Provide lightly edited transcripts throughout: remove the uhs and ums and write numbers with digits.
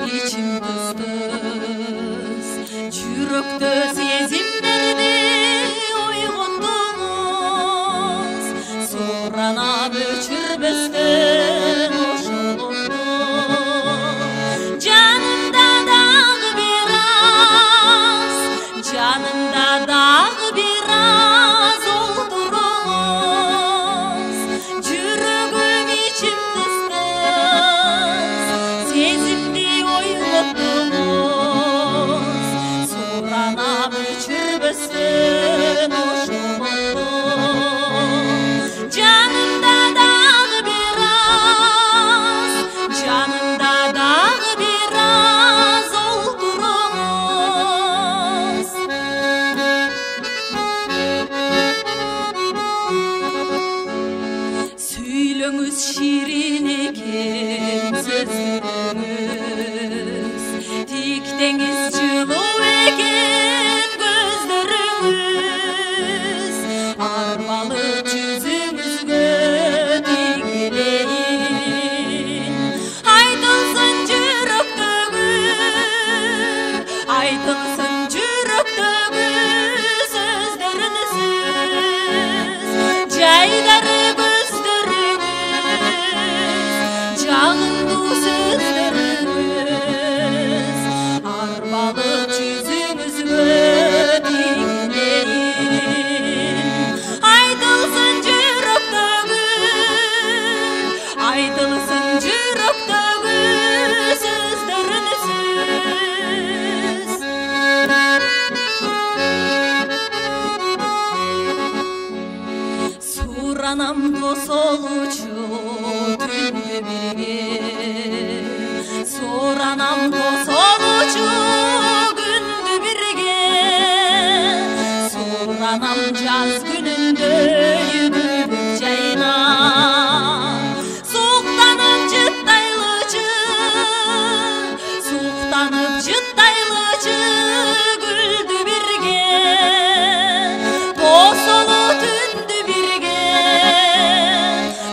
içim tız-tız. Жүрөктө сезимдерди ойгондуңуз, суранап өчүрбөстөн ошол оңду. Жанымда дагы бир аз, жанымда дагы бир аз олтуруңуз. Жүрөгүм içim тыз-тыз, сезимди ойготтуңуз, суранап өчүрбөстөн ошол оңду. Жанымда дагы бир аз, жанымда дагы бир аз олтуруңуз. Сүйлөңүз ширин экен сөздөрүңүз, тиктеңиз жылуу экен көздөрүңүз. Арбалы жүзүңүзгө тигилейин, айтылсын жүрөктөгү, айтылсын жүрөктөгү сөздөрүңүз. Жайдары көздөрүңүз, жагымдуу сөздөрүңүз, арбалы жүзүңүзгө тигилейин, айтылсын жүрөктөгү, айтылсын жүрөктөгү сөздөрүңүз. Суранам тосолучу түндү бирге, суранам тосолучу күндү бирге. Суранам жаз күнүндө үйгүлүп жайнап, суктанып жыттайлычы, суктанып жыттайлычы гүлдү бирге. Тосолу түндү бирге,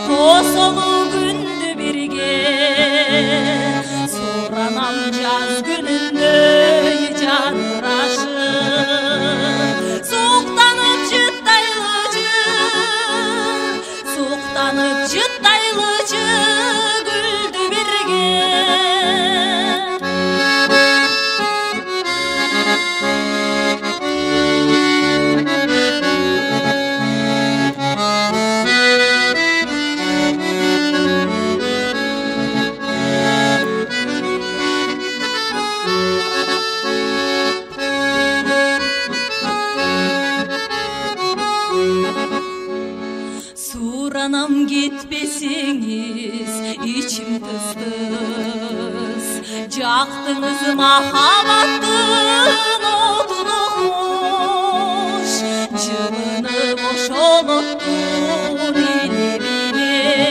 тосолу күндү бирге. Суранам жаз күнүндө жадырашып, суктанып жыттайлычы, суктанып жыттайлычы гүлдү бирге. Суранам кетпесеңиз, içim тыз-тыз, жактыңыз махаббаттын отуну хош, жылынып ошол оттун илебинен.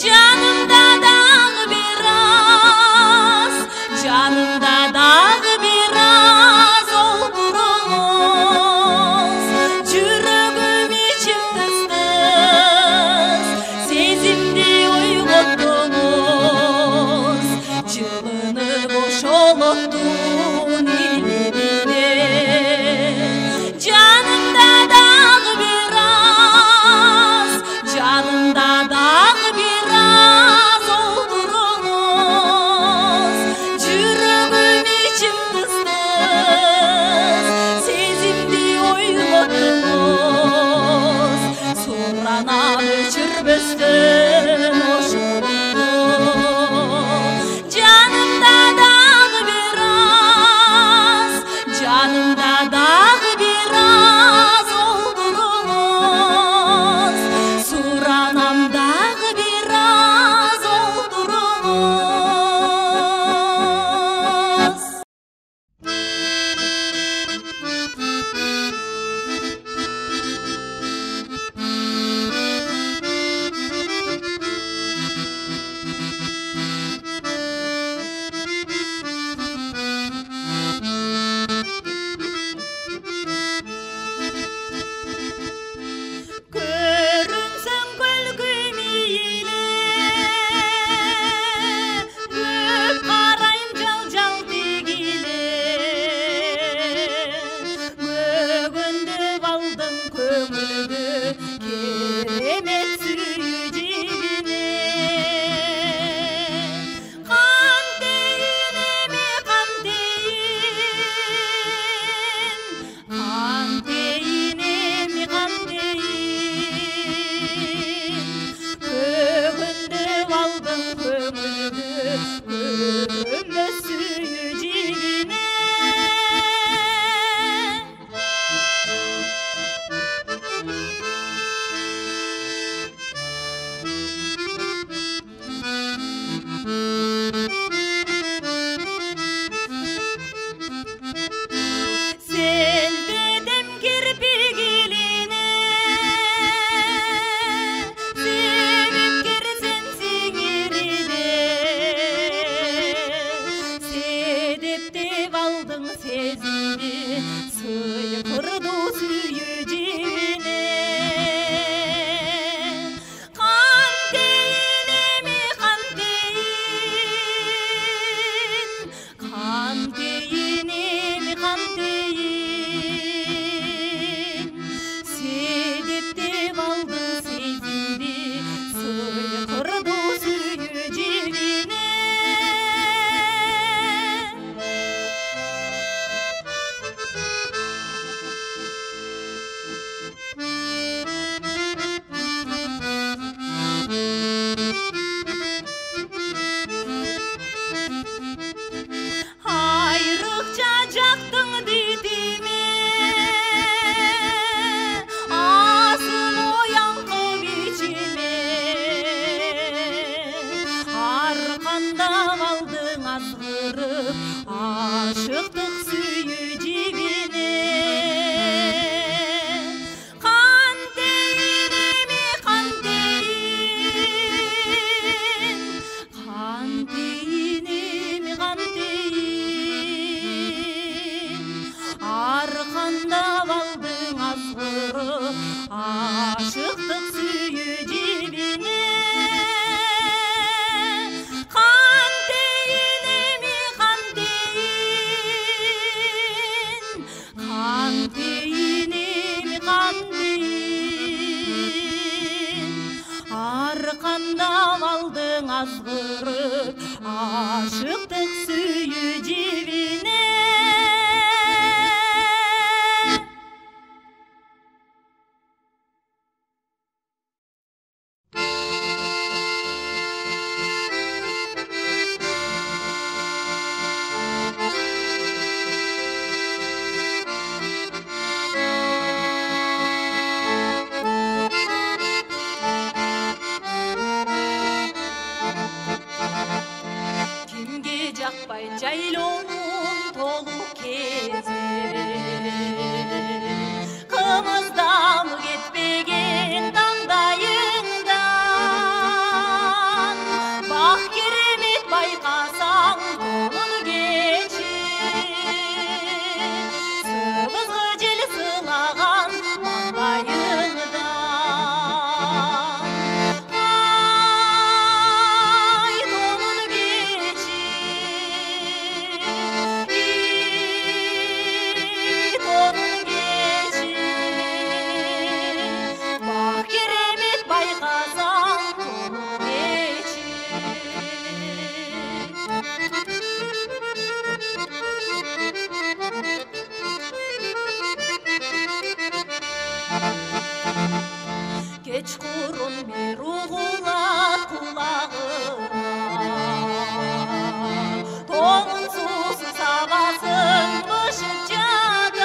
Жанымда дагы бир аз, жанымда дагы бир аз олтуруңуз. Жүрөгүм içim тыз-тыз, сезимди ойготтуңуз, жылынып ошол оттун илебинен. Жанымда дагы бир аз, жанымда дагы бир аз олтуруңуз. Жүрөгүм içim тыз-тыз, сезимди ойготтуңуз, суранап өчүрбөстөн ошол оңду. Жанымда дагы бир аз, жанымда дагы бир аз олтуруңуз. Суранам дагы бир аз олтуруңуз. азғырып ашықтық сүйі жебіне арқандап алдың азғырып ашықтық сүйі жебіне арқандап алдың азғырып ашықтық сүйі жебіне жақпай жайлауын толы кезі қымыздам кетпеген таңдайыңдан бақ керемет байқасаң толын кеші сыбызғы жел сылаған маңдайыңдан кечқұрын бір ұғылат құлағыма тоңын сусы сабасын бышып жатат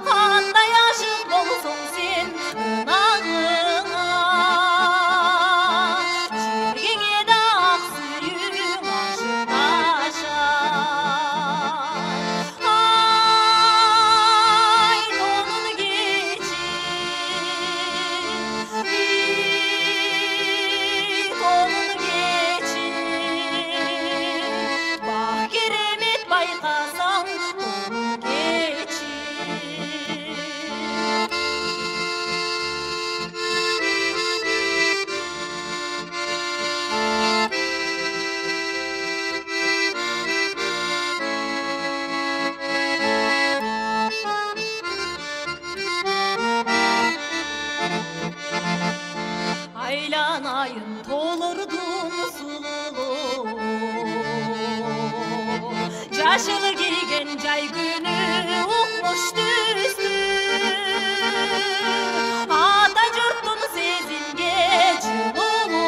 қандай ашық болсың сен ынағыңа жүргеңе да ақ сүйім ашық ашат ай тонын кеші тонын кеші бақ керемет байқасаң тонын кеші айланайын толырдың сұлулы жашылы киген жай күні ұқмыш түсті ата жұрттың сезімге жылуы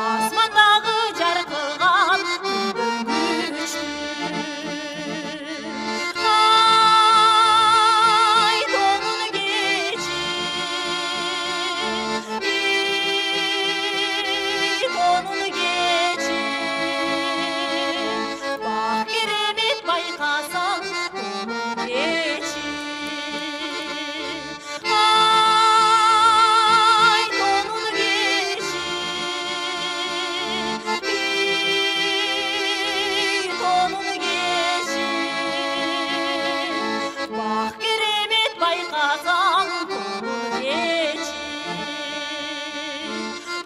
асмандағы жарқыған күннің күшті ай тонын кеші тонын кеші бақ керемет байқасаң тонын кеші ай тонын кеші тонын кеші бақ керемет байқасаң тонын кеші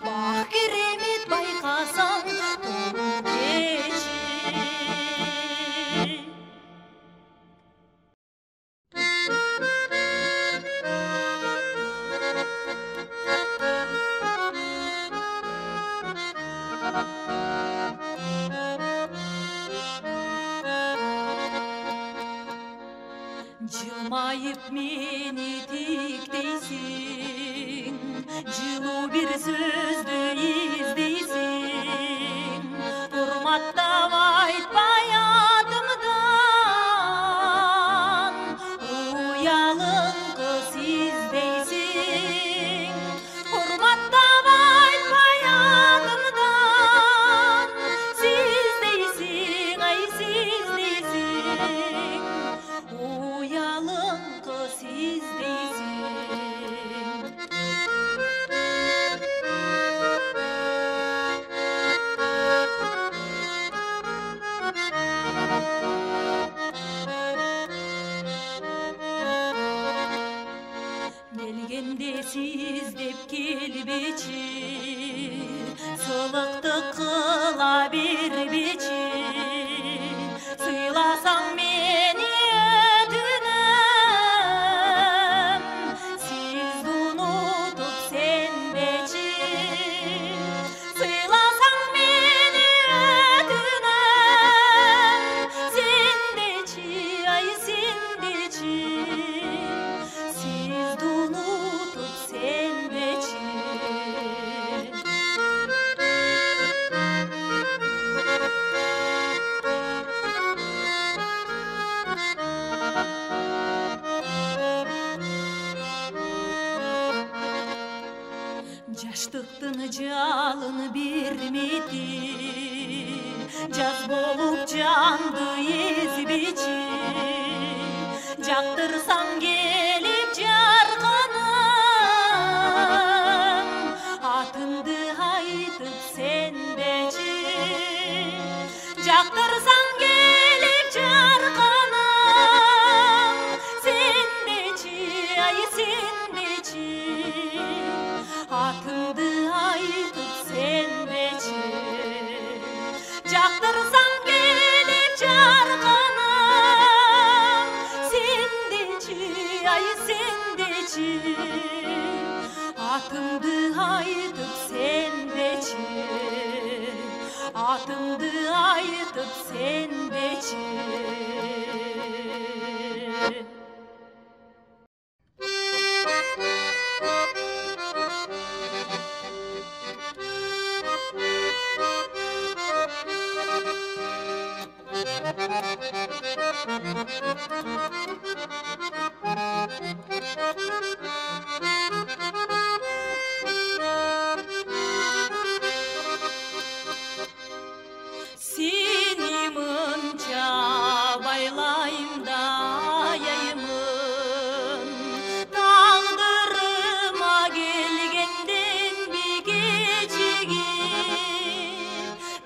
бақ керемет байқасаң тонын кеші Жылмайып мені тіктейсің, жылу бір сөзді іздейсің, құрматтап айтпай атымдан, ұялың қыз іздейсің, құрматтап айтпай Aşık kıla bir biçim, sıylasan beni ödünem. Siz unutup sen beçim, sıylasan beni ödünem. Sen beçi, ay sen beçi, siz unutup sen beçim. Жаштыктын жалын бермеди, жаз болуп жанды эзбечи. Жактырсаң келип жарканым, атыңды айтып сенбечи. Жактырсаң келип жарканым, сенбечи, ай сенбечи. Atımdı aytıp senbeci, jaktırsan gelip jarkanım. Sendeci, ay sendeci, atımdı aytıp senbeci, atımdı aytıp senbeci. Seni mınca baylayım da yayımın, tağdırıma gelgenden bir gecegi.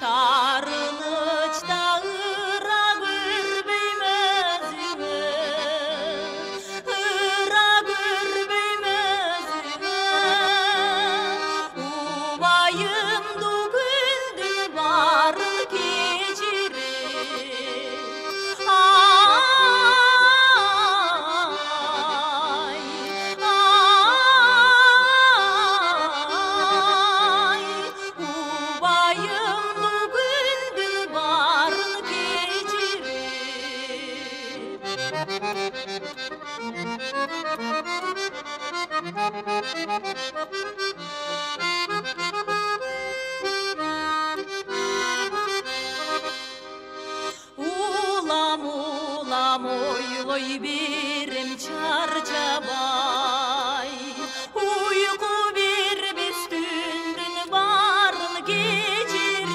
Tarılıçta ırak ürbeyim özümü, ırak ürbeyim özümü. Ubayım dugündün varlık geçirir. Ay, ubayım dugündün varlık geçirir. Ulam ulam oyloy birim çarçabay, uyku bir üstündün barın geçirir.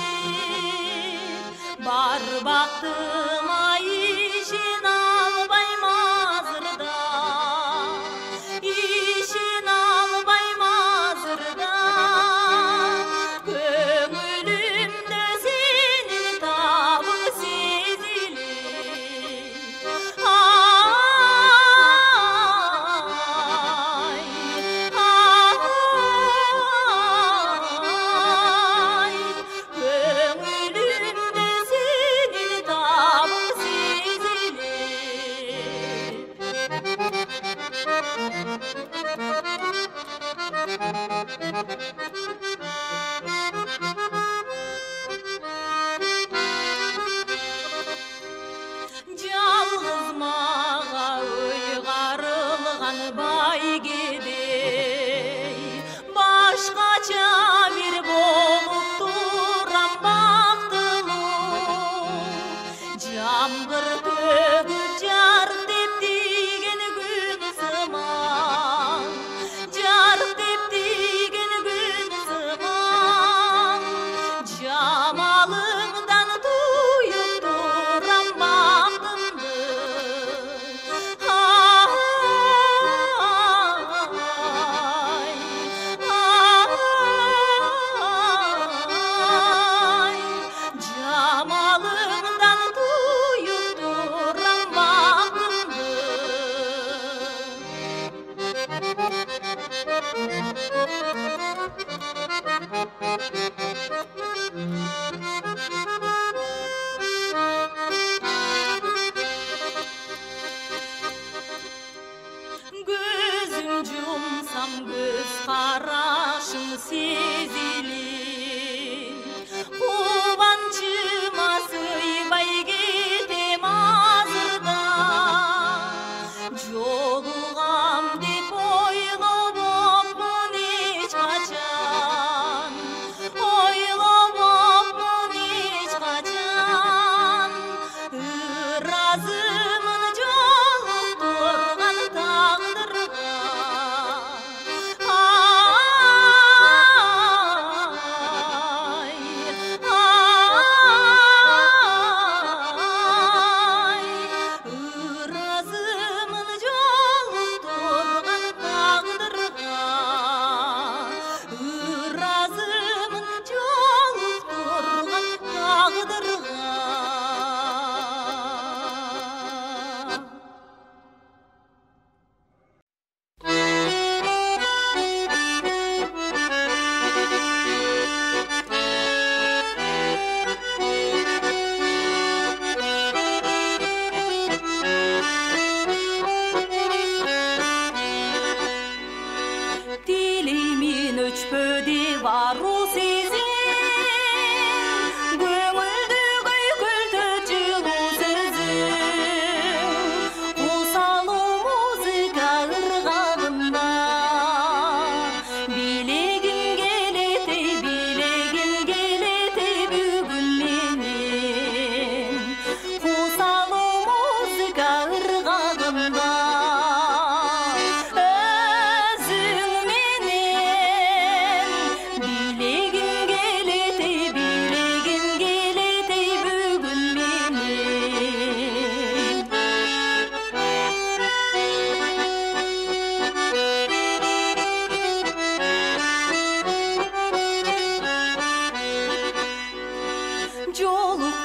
Bar baktım ay işin albay mazırda, işin albay mazırda. Köngülümde senin tabın sezilir. Ay, ay, köngülümde senin tabın sezilir. Жалғыз маға ұйғарылған байгедей, башқача бір болып тұрам бақтылы. Жамғыр төгіп жар деп тиген күн сыман, жар деп тиген күн сыман. Жамалыңдан туйып тұрам бақтымды. Ay, жамалыңдан туйып тұрам бақтымды.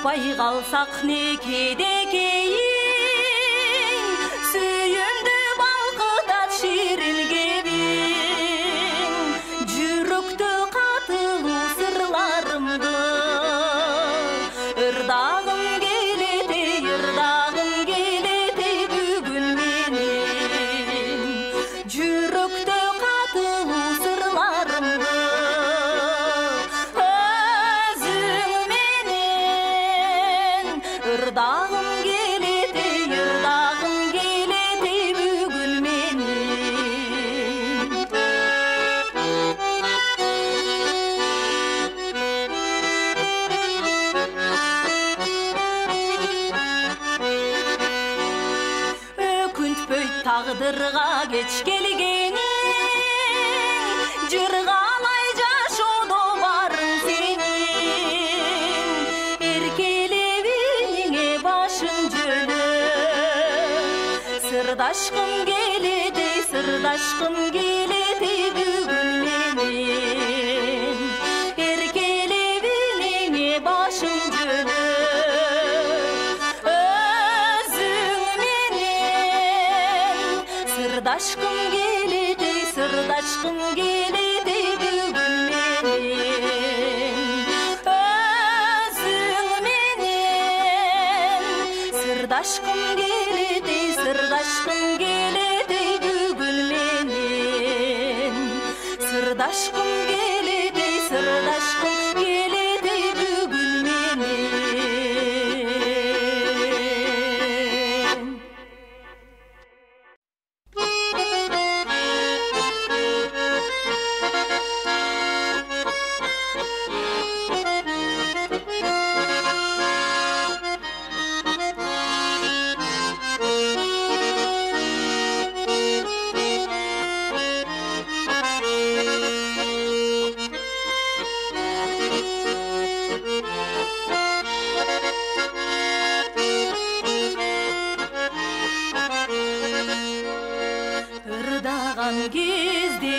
Таппай қалсақ некеде кейін, сүйімді балқытат шерілгебен, жүректі қатылу сырларымды ырдағым келете бүгін менен, жүректі қатылу сырларымды өзіңменен ырдағым келете бүгін менен. Өкінтпөй тағдырға кеч келгенің, жырғалай жашоодо барың сенин, эркелеп элиңе башың жөнө, сырдашкым келеди бүгүн менен, эркелеп элиңе башың жөнө, сырдашкым келеди бүгүн менен, өзүңменен сырдашкым келеди бүгүн менен, сырдашкым келеди бүгүн менен. Ырдаган кезде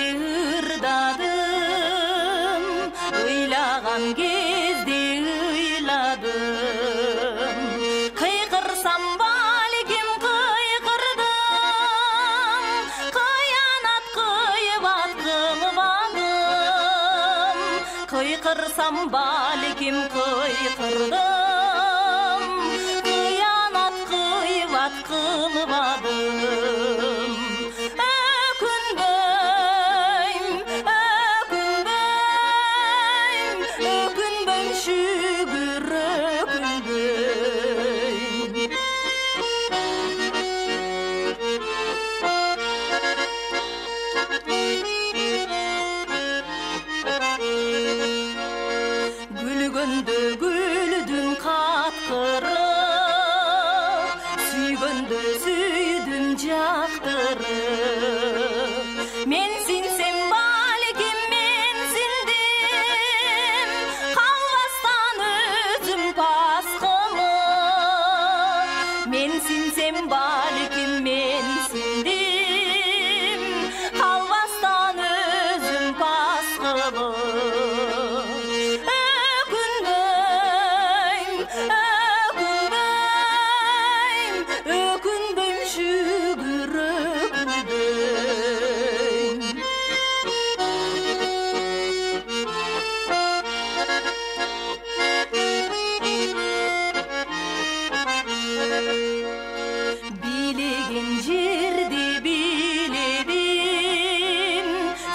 ырдадым, ыйлаган кезде ыйладым, кыйкырсам балким кыйкырдым, кыянат кыйбат кылбадым, кыйкырсам балким кыйкырдым, кыянат кыйбат кылбадым. Өкүнбөйм шүгүр өкүнбөйм. Күлгөндө күлдүм каткырып, сүйгөндө сүйдүм жактырып, мен синсем балким мен синдим, калбастан өзүм пас кылып, мен синсем балким мен синдим, калбастан өзүм пас кылып. Өкүнбөйм шүгүр өкүнбөйм. Билеген жерде биледим,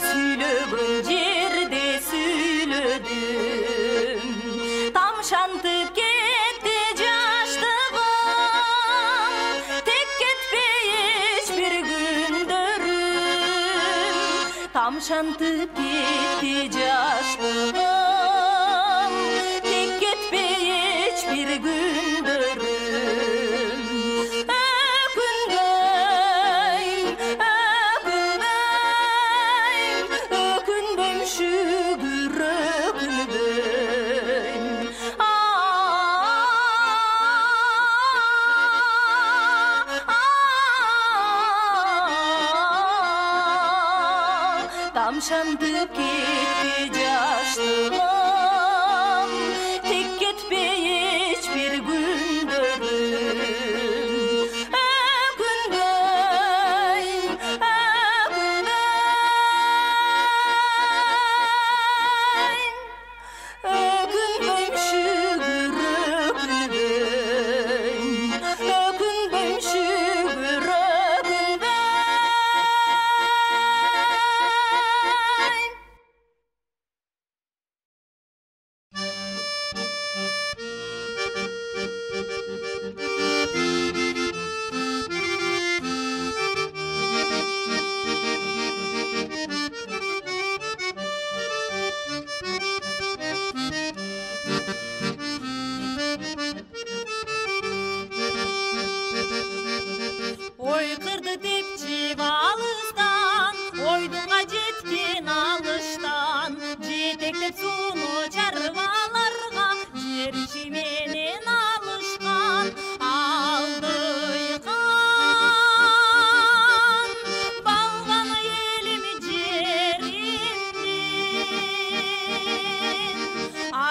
сүйлөгөн жерде сүйлөдүм, тамшантып кетти жаштыгым, тек кетпей эчбир күндөрүм, тамшантып кетти жаштыгым, тек кетпей эчбир күндөрүм. Өкүнбөйм шүгүр өкүнбөйм. Тамшантып кетти жаштыгым, тек кетпей эчбир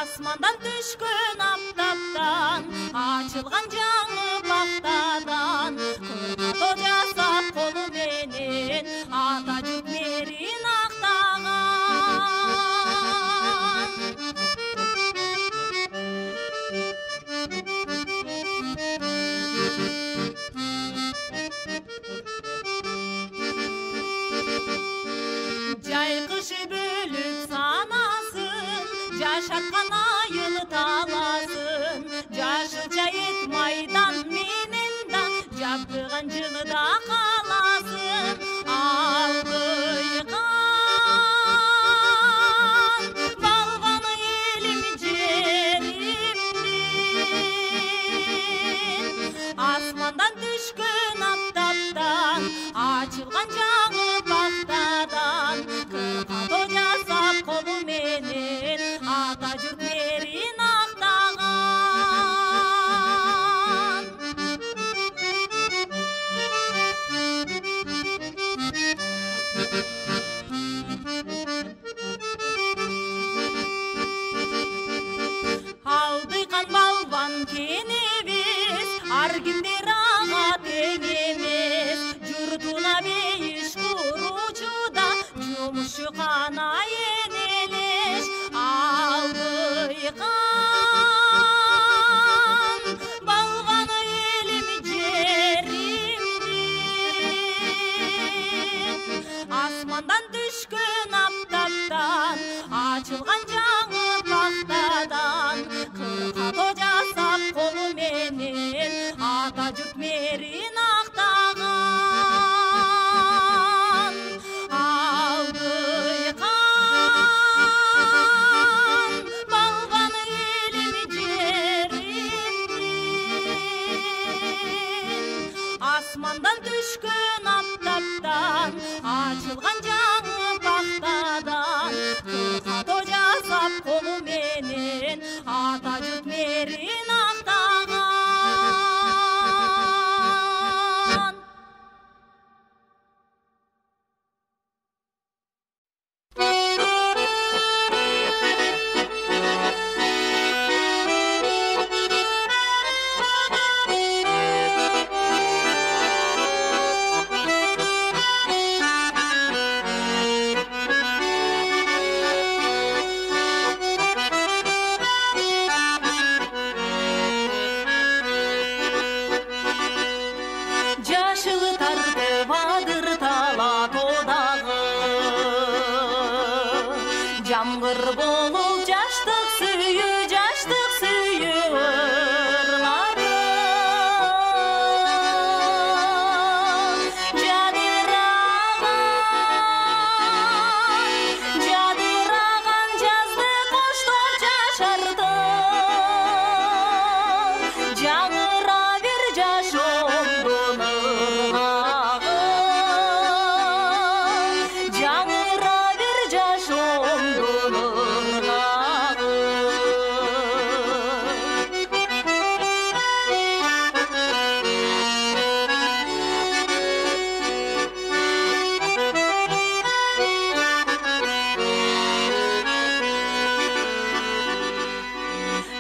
Асмандан түшкөн аптаптан, ачылган жаңы бактадан, кыркато жасап колу менен ата жұрт мерин актаган. Жай кышы бөлүп санасын, жашаткан айыл таласын, жашыл жайыт майдан менен да жабдыган жылыда каласын. Албыйган балбаны элим жеримдин, асмандан түшкөн аптаптан, ачылган жаңы бактадан, кыркато жасап колу менен ата жұрт мерин актаган. Алдыйган балбан кенебиз, ар кимдер ага тең эмес, журтуна бейиш куручуда жумушу кана энелеш. Алдыйган балбаны элим жеримдин, асмандан түшкөн аптаптан, ачылган жаңы бактадан, кыркато жасап колу менен ата жұрт мерин актаган. Алдыйган балбаны элим жеримдин, асмандан түшкөн аптаптан, ачылган жаңы бактадан, кыркато жасап колу менен ата жұрт мерин актаган. Жашыл тартып адыр тала тодагы, жамгыр болуп жаштык сүйүү ырлары. Жадыраган жазды коштоп жашарды, жаңыра бер жашоомдун ыргагы, жаңыра бер жашоомдун ыргагы.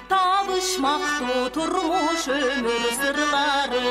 Табышмактуу турмуш өмүр сырлары,